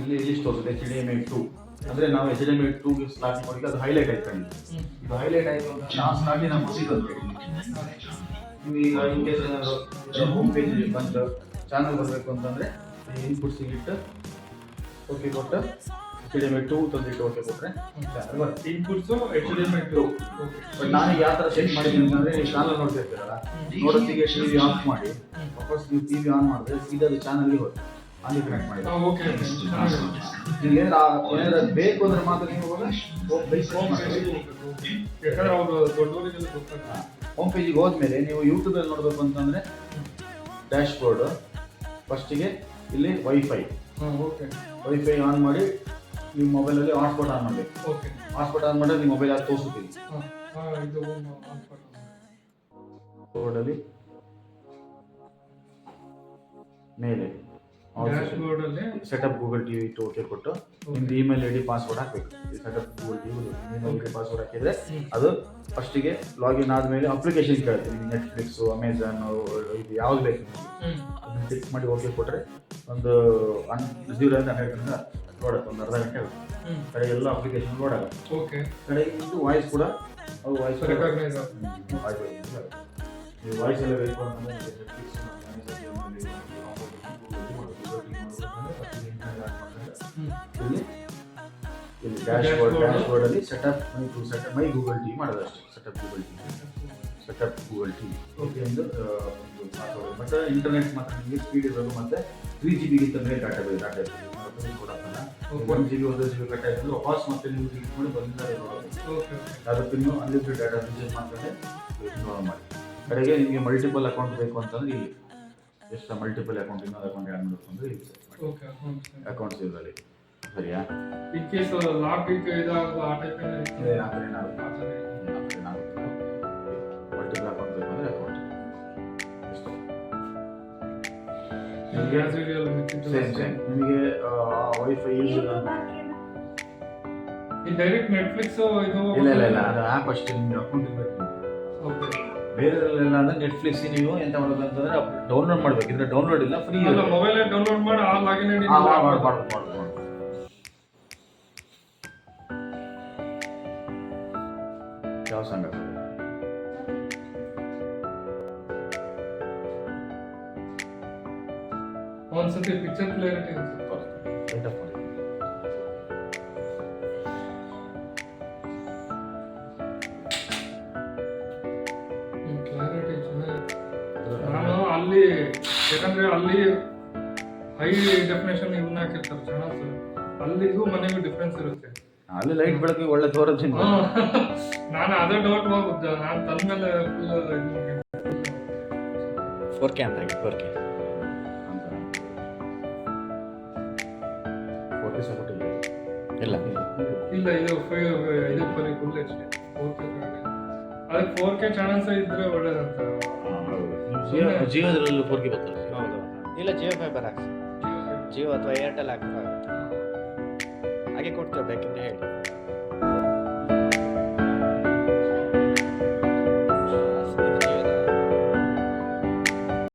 ಇಲ್ಲಿ ಲಿಸ್ಟ್ ತೋರಿಸುತ್ತೆ HDMI 2 ಅಂದರೆ ನಾವು HDMI 2ಗೆ ಸ್ಟಾರ್ಟ್ ಮಾಡಿ ಅದು ಹೈಲೈಟ್ ಆಯ್ತು. ಇದು ಹೈಲೈಟ್ ಆಯಿತು ಅಂತ ನಾವು ಸ್ಟಾರ್ಟಿಂಗ್ ನಮ್ಮ ಸಿಗೋದು ನೀವು ಈಗ ಇನ್ ಕೇಸ್ ಏನಾದರೂ ಹೋಮ್ ಪೇಜ್ ಬಂದು ಚಾನಲ್ ಬರಬೇಕು ಅಂತಂದರೆ ಇನ್ಪುಟ್ ಸಿಗಿಟ್ಟು ಓಕೆ ಕೊಟ್ಟು HDMI 2 ತಂದಿಟ್ಟು ಓಕೆ ಕೊಟ್ಟರೆ ಚಾನಲ್ ಬರುತ್ತೆ. Inputs HDMI 2. ಬಟ್ ನಾನು ಯಾವ ಥರ ಸೆಟ್ ಮಾಡಿದ್ದೀನಿ ಅಂತಂದರೆ ನೀವು ಚಾನಲ್ ನೋಡ್ತಾ ಇರ್ತೀರಲ್ಲ, ನೋಡೋತ್ತಿಗೆ ಟಿವಿ ಆಫ್ ಮಾಡಿ ವಾಪಸ್ ನೀವು ಟಿವಿ ಆನ್ ಮಾಡಿದ್ರೆ ಸೀದಾ ಅದು ಚಾನಲ್ಗೆ ಹೋಗುತ್ತೆ. ಅಲ್ಲಿ ಕನೆಕ್ಟ್ ಮಾಡಿ ಓಕೆ ನಿಮ್ಗೆ ಏನಾದ್ರು ಬೇಕು ಅಂದ್ರೆ ಮಾತ್ರ ನೀವು ಯಾಕಂದ್ರೆ ಅವರು ದೊಡ್ಡವರಿಗೆಲ್ಲ ಗೊತ್ತಾಗ ಹೋಮ್ ಪೇಜಿಗೆ ಹೋದ್ಮೇಲೆ ನೀವು ಯೂಟ್ಯೂಬಲ್ಲಿ ನೋಡಬೇಕು ಅಂತಂದರೆ ಡ್ಯಾಶ್ ಬೋರ್ಡ್ ಫಸ್ಟಿಗೆ ಇಲ್ಲಿ ವೈಫೈ ಆನ್ ಮಾಡಿ ನೀವು ಮೊಬೈಲಲ್ಲಿ ಹಾಟ್ಸ್ಪಾಟ್ ಆನ್ ಮಾಡಬೇಕು. ಓಕೆ ಹಾಟ್ಸ್ಪಾಟ್ ಆನ್ ಮಾಡಿದ್ರೆ ನಿಮ್ಮ ಮೊಬೈಲ್ ಅದು ತೋರಿಸುತ್ತೀವಿ. ಇದು ಬೋರ್ಡಲ್ಲಿ ಮೇಲೆ ಡ್ಯಾಶ್ಬೋರ್ಡ್ ಅಲ್ಲಿ ಸೆಟಪ್ ಗೂಗಲ್ ಟಿವಿ ಇಟ್ಟು ಓಕೆ ಕೊಟ್ಟು ನಿಮ್ದು ಇಮೇಲ್ ಐಡಿ ಪಾಸ್ವರ್ಡ್ ಹಾಕಬೇಕು. Setup Google TV email ID password ಹಾಕಿದ್ರೆ ಅದು ಫಸ್ಟಿಗೆ ಲಾಗಿನ್ ಆದಮೇಲೆ ಅಪ್ಲಿಕೇಶನ್ ಕೇಳುತ್ತೆ. ನಿಮಗೆ ನೆಟ್ಫ್ಲಿಕ್ಸು, ಅಮೆಝಾನ್, ಇದು ಯಾವ್ದು ಬೇಕು ಅದನ್ನು ಕ್ಲಿಕ್ ಮಾಡಿ ಓಕೆ ಕೊಟ್ಟರೆ ಒಂದು 0 ಇಂದ 100 ತನಕ ನೋಡುತ್ತೆ. ಒಂದು ಅರ್ಧ ಗಂಟೆ ಆಗುತ್ತೆ. ಕಡೆ ಎಲ್ಲ ಅಪ್ಲಿಕೇಶನ್ ಲೋಡ್ ಆಗುತ್ತೆ. ಓಕೆ ಕಡೆ ಇದು ವಾಯ್ಸ್ ಕೂಡ ಅದು ವಾಯ್ಸ್ ರೆಕಗ್ನೈಸ್ ನೀವು ವಾಯ್ಸ್ ಎಲ್ಲ ಬೇಕು ಅಂತಂದರೆ ನೆಟ್ಫ್ಲಿಕ್ಸ್ ಇಲ್ಲಿ ಡ್ಯಾಶ್ಬೋರ್ಡ್ ಅಲ್ಲಿ ಸೆಟಪ್ ಮೈ ಗೂಗಲ್ ಟಿವಿ ಮಾಡೋದು ಅಷ್ಟೇ. ಸೆಟಪ್ ಗೂಗಲ್ ಟಿವಿ ಓಕೆ ಒಂದು ಪಾಸ್ವರ್ಡ್. ಮತ್ತು ಇಂಟರ್ನೆಟ್ ಮಾತ್ರ ನಿಮಗೆ ಸ್ಪೀಡ್ ಇರೋದು ಮತ್ತು 3GB ಗಿಂತ ಮೇಲೆ ಡಾಟಾ ಇರ್ತದೆ. 1GB 1GB ಕಟ್ ಆಯಿತು ವಾಪಸ್ ಮತ್ತೆ ನೀವು ಕ್ಲಿಕ್ ಮಾಡಿ ಬಂದಿದ್ದಾರೆ ನೋಡೋದು. ಅದಕ್ಕೆ ನೀವು ಅನ್ಲಿಮಿಟೆಡ್ ಡಾಟಾ ಯೂಸ್ ಮಾಡ್ತಾರೆ ಮಾಡಿ. ಕಡೆಗೆ ನಿಮಗೆ ಮಲ್ಟಿಪಲ್ ಅಕೌಂಟ್ ಬೇಕು ಅಂತಂದ್ರೆ ಇಲ್ಲಿ ಎಷ್ಟು ಮಲ್ಟಿಪಲ್ ಅಕೌಂಟ್ ಇನ್ನೊಂದು ಅಕೌಂಟ್ ಆ್ಯಡ್ ಮಾಡಬೇಕು ಅಂದರೆ ಇಲ್ಲಿ ಅಕೌಂಟ್ಸ್ ಇದರಲ್ಲಿ ಸರಿಯಾ. ಇನ್ ಕೇಸ್ ಲಾಕ್ ಇದಾಗೋದು ಆ ಟೈಪ್ ಮಲ್ಟಿಪಲ್ ಅಕೌಂಟ್ ಬೇಕು ಅಂದರೆ ಅಕೌಂಟ್ ಸೇಮ್ ನಿಮಗೆ ವೈಫೈ ಯೂಸ್ ಡೈರೆಕ್ಟ್ ನೆಟ್ಫ್ಲಿಕ್ಸ್ ಇದು ಇಲ್ಲ ಅದು ಆ್ಯಪ್ ಅಷ್ಟೇ. ನಿಮಗೆ ಅಕೌಂಟ್ ಇರಬೇಕು. ಬೇರೆಲ್ಲ ಅಂದರೆ ನೆಟ್ಫ್ಲಿಕ್ಸ್ ನೀವು ಎಂತ ಮಾಡೋದು ಅಂತಂದರೆ ಡೌನ್ಲೋಡ್ ಮಾಡಬೇಕು. ಇದ್ರೆ ಡೌನ್ಲೋಡ್ ಇಲ್ಲ, ಫ್ರೀ ಇಲ್ಲ. ಮೊಬೈಲ್ ಡೌನ್ಲೋಡ್ ಮಾಡಿ ಆ ಲಾಗಿನ್ ಐಡಿ ಮಾಡ್ಬೋದು. ಯಾವ ಸಂಘ ಒಂದ್ಸತಿ ಪಿಕ್ಚರ್ ಕ್ಲಿಯರಿಟಿ ನಾನು ಅಲ್ಲಿ ಯಾಕಂದ್ರೆ ಅಲ್ಲಿ ಹೈ ಡೆಫಿನೇಷನ್ ಇವನ್ನ ಹಾಕಿರ್ತಾರೆ ಚಾನಲ್ಸ್. ಅಲ್ಲಿಗೂ ಮನೆಗೂ ಡಿಫ್ರೆನ್ಸ್ ಇರುತ್ತೆ. ಅಲ್ಲಿ ಲೈಟ್ ಬೆಳಕಿಗೆ ಒಳ್ಳೆ ತೋರೋದ್ರಿಂದ ನಾನು ಅದೇ ಡೌಟ್ ಹೋಗುದು. ನಾನು ತಂದ್ಮೇಲೆ ಫುಲ್ 4K ಅಂತ 4K ಸಪೋರ್ಟ್ ಇಲ್ಲ ಇಲ್ಲ. ಇದು ಬರೀ ಫುಲ್ HD 4K. ಅದೇ 4K ಚಾನಲ್ಸ್ ಇದ್ರೆ ಒಳ್ಳೇದಂತ. ಜಿಯೋದ್ರಲ್ಲೂ 4K ಬರ್ತದೆ. ಹೌದು. ಇಲ್ಲ ಜಿಯೋ ಫೈಬರ್ ಹಾಕ್ಸಿ, ಜಿಯೋ ಅಥವಾ ಏರ್ಟೆಲ್ ಹಾಕ್ಬೇಕಾಗುತ್ತೆ. ಹಾಗೆ ಕೊಡ್ತೇವೆ ಬೇಕಿದ್ರೆ ಹೇಳಿ.